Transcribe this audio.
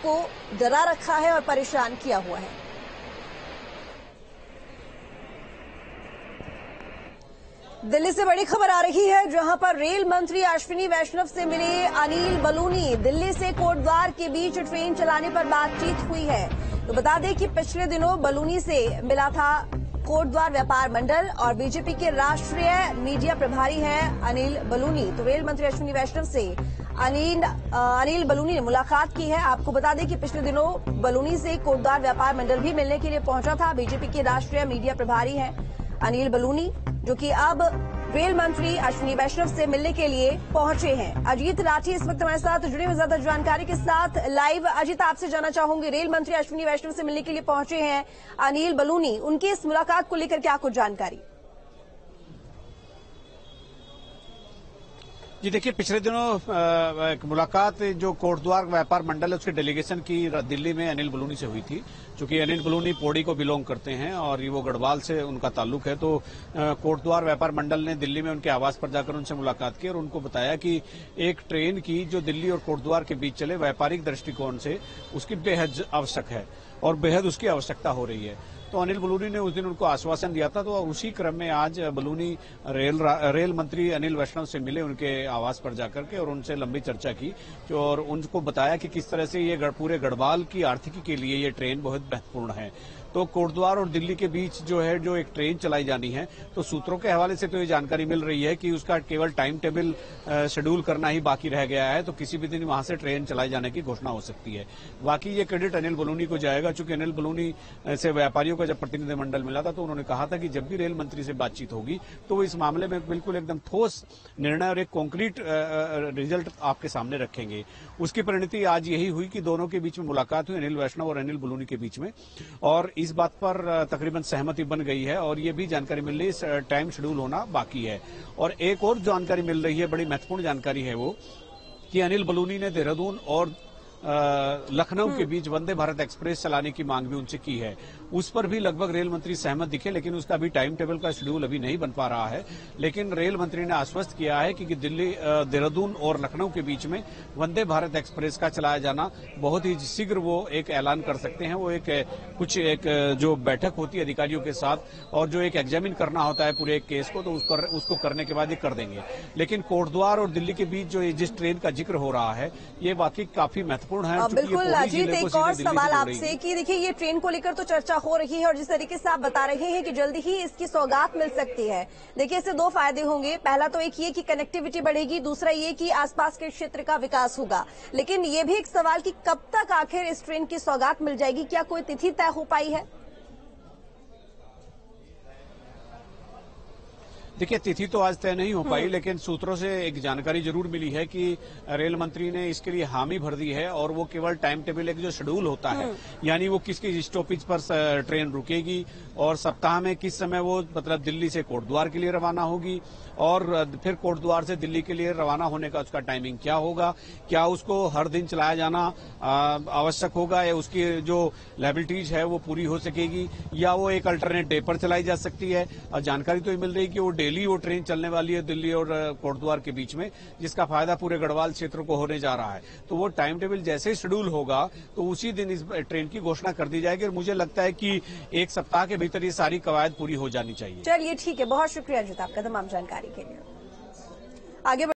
को डरा रखा है और परेशान किया हुआ है। दिल्ली से बड़ी खबर आ रही है, जहां पर रेल मंत्री अश्विनी वैष्णव से मिले अनिल बलूनी। दिल्ली से कोटद्वार के बीच ट्रेन चलाने पर बातचीत हुई है। तो बता दें कि पिछले दिनों बलूनी से मिला था कोटद्वार व्यापार मंडल और बीजेपी के राष्ट्रीय मीडिया प्रभारी हैं अनिल बलूनी। तो रेल मंत्री अश्विनी वैष्णव से अनिल बलूनी ने मुलाकात की है। आपको बता दें कि पिछले दिनों बलूनी से कोटद्वार व्यापार मंडल भी मिलने के लिए पहुंचा था। बीजेपी के राष्ट्रीय मीडिया प्रभारी हैं अनिल बलूनी, जो कि अब रेल मंत्री अश्विनी वैष्णव से मिलने के लिए पहुंचे हैं। अजीत राठी इस वक्त हमारे साथ जुड़े हुए ज्यादा जानकारी के साथ लाइव। अजीत, आपसे जानना चाहूंगी, रेल मंत्री अश्विनी वैष्णव से मिलने के लिए पहुंचे हैं अनिल बलूनी, उनकी इस मुलाकात को लेकर क्या कुछ जानकारी? जी देखिए, पिछले दिनों एक मुलाकात जो कोटद्वार व्यापार मंडल है उसके डेलीगेशन की दिल्ली में अनिल बलूनी से हुई थी। चूंकि अनिल बलूनी पौड़ी को बिलोंग करते हैं और वो गढ़वाल से उनका ताल्लुक है, तो कोटद्वार व्यापार मंडल ने दिल्ली में उनके आवास पर जाकर उनसे मुलाकात की और उनको बताया कि एक ट्रेन की जो दिल्ली और कोटद्वार के बीच चले व्यापारिक दृष्टिकोण से उसकी बेहद आवश्यक है और बेहद उसकी आवश्यकता हो रही है। तो अनिल बलूनी ने उस दिन उनको आश्वासन दिया था। तो उसी क्रम में आज बलूनी रेल मंत्री अनिल वैष्णव से मिले उनके आवास पर जाकर के और उनसे लंबी चर्चा की और उनको बताया कि किस तरह से ये पूरे गढ़वाल की आर्थिकी के लिए ये ट्रेन बहुत महत्वपूर्ण है। तो कोटद्वार और दिल्ली के बीच जो एक ट्रेन चलाई जानी है, तो सूत्रों के हवाले से तो ये जानकारी मिल रही है कि उसका केवल टाइम टेबल शेड्यूल करना ही बाकी रह गया है। तो किसी भी दिन वहां से ट्रेन चलाई जाने की घोषणा हो सकती है। बाकी ये क्रेडिट अनिल बलूनी को जाएगा, चूंकि अनिल बलूनी से व्यापारियों का जब प्रतिनिधिमंडल मिला था तो उन्होंने कहा था कि जब भी रेल मंत्री से बातचीत होगी तो वो इस मामले में बिल्कुल एकदम ठोस निर्णय और एक कॉन्क्रीट रिजल्ट आपके सामने रखेंगे। उसकी परिणति आज यही हुई कि दोनों के बीच में मुलाकात हुई, अनिल वैष्णव और अनिल बलूनी के बीच में, और इस बात पर तकरीबन सहमति बन गई है। और ये भी जानकारी मिल रही है टाइम शेड्यूल होना बाकी है। और एक और जानकारी मिल रही है, बड़ी महत्वपूर्ण जानकारी है वो, कि अनिल बलूनी ने देहरादून और लखनऊ के बीच वंदे भारत एक्सप्रेस चलाने की मांग भी उनसे की है। उस पर भी लगभग रेल मंत्री सहमत दिखे, लेकिन उसका अभी टाइम टेबल का शेड्यूल अभी नहीं बन पा रहा है। लेकिन रेल मंत्री ने आश्वस्त किया है कि दिल्ली देहरादून और लखनऊ के बीच में वंदे भारत एक्सप्रेस का चलाया जाना बहुत ही शीघ्र वो एक ऐलान कर सकते हैं। वो एक जो बैठक होती है अधिकारियों के साथ और जो एक एग्जामिन करना होता है पूरे एक केस को, तो उसको करने के बाद ये कर देंगे। लेकिन कोटद्वार और दिल्ली के बीच जो जिस ट्रेन का जिक्र हो रहा है ये वाकई काफी महत्वपूर्ण है। बिल्कुल अजीत, एक और सवाल आपसे कि देखिए ये ट्रेन को लेकर तो चर्चा हो रही है और जिस तरीके से आप बता रहे हैं कि जल्दी ही इसकी सौगात मिल सकती है। देखिए इससे दो फायदे होंगे, पहला तो एक ये कि कनेक्टिविटी बढ़ेगी, दूसरा ये कि आसपास के क्षेत्र का विकास होगा। लेकिन ये भी एक सवाल कि कब तक आखिर इस ट्रेन की सौगात मिल जाएगी, क्या कोई तिथि तय हो पाई है? देखिए, तिथि तो आज तय नहीं हो पाई, लेकिन सूत्रों से एक जानकारी जरूर मिली है कि रेल मंत्री ने इसके लिए हामी भर दी है और वो केवल टाइम टेबल एक जो शेड्यूल होता है, यानी वो किस किस स्टॉपेज पर ट्रेन रुकेगी और सप्ताह में किस समय वो मतलब दिल्ली से कोटद्वार के लिए रवाना होगी और फिर कोटद्वार से दिल्ली के लिए रवाना होने का उसका टाइमिंग क्या होगा, क्या उसको हर दिन चलाया जाना आवश्यक होगा या उसकी जो लायबिलिटीज है वो पूरी हो सकेगी या वो एक अल्टरनेट डे पर चलाई जा सकती है। और जानकारी तो ये मिल रही है कि वो डेली वो ट्रेन चलने वाली है दिल्ली और कोटद्वार के बीच में, जिसका फायदा पूरे गढ़वाल क्षेत्र को होने जा रहा है। तो वो टाइम टेबल जैसे ही शेड्यूल होगा तो उसी दिन इस ट्रेन की घोषणा कर दी जाएगी और मुझे लगता है कि एक सप्ताह के भीतर ये सारी कवायद पूरी हो जानी चाहिए। चलिए ठीक है, बहुत शुक्रिया अजित आपका तमाम जानकारी के लिए। आगे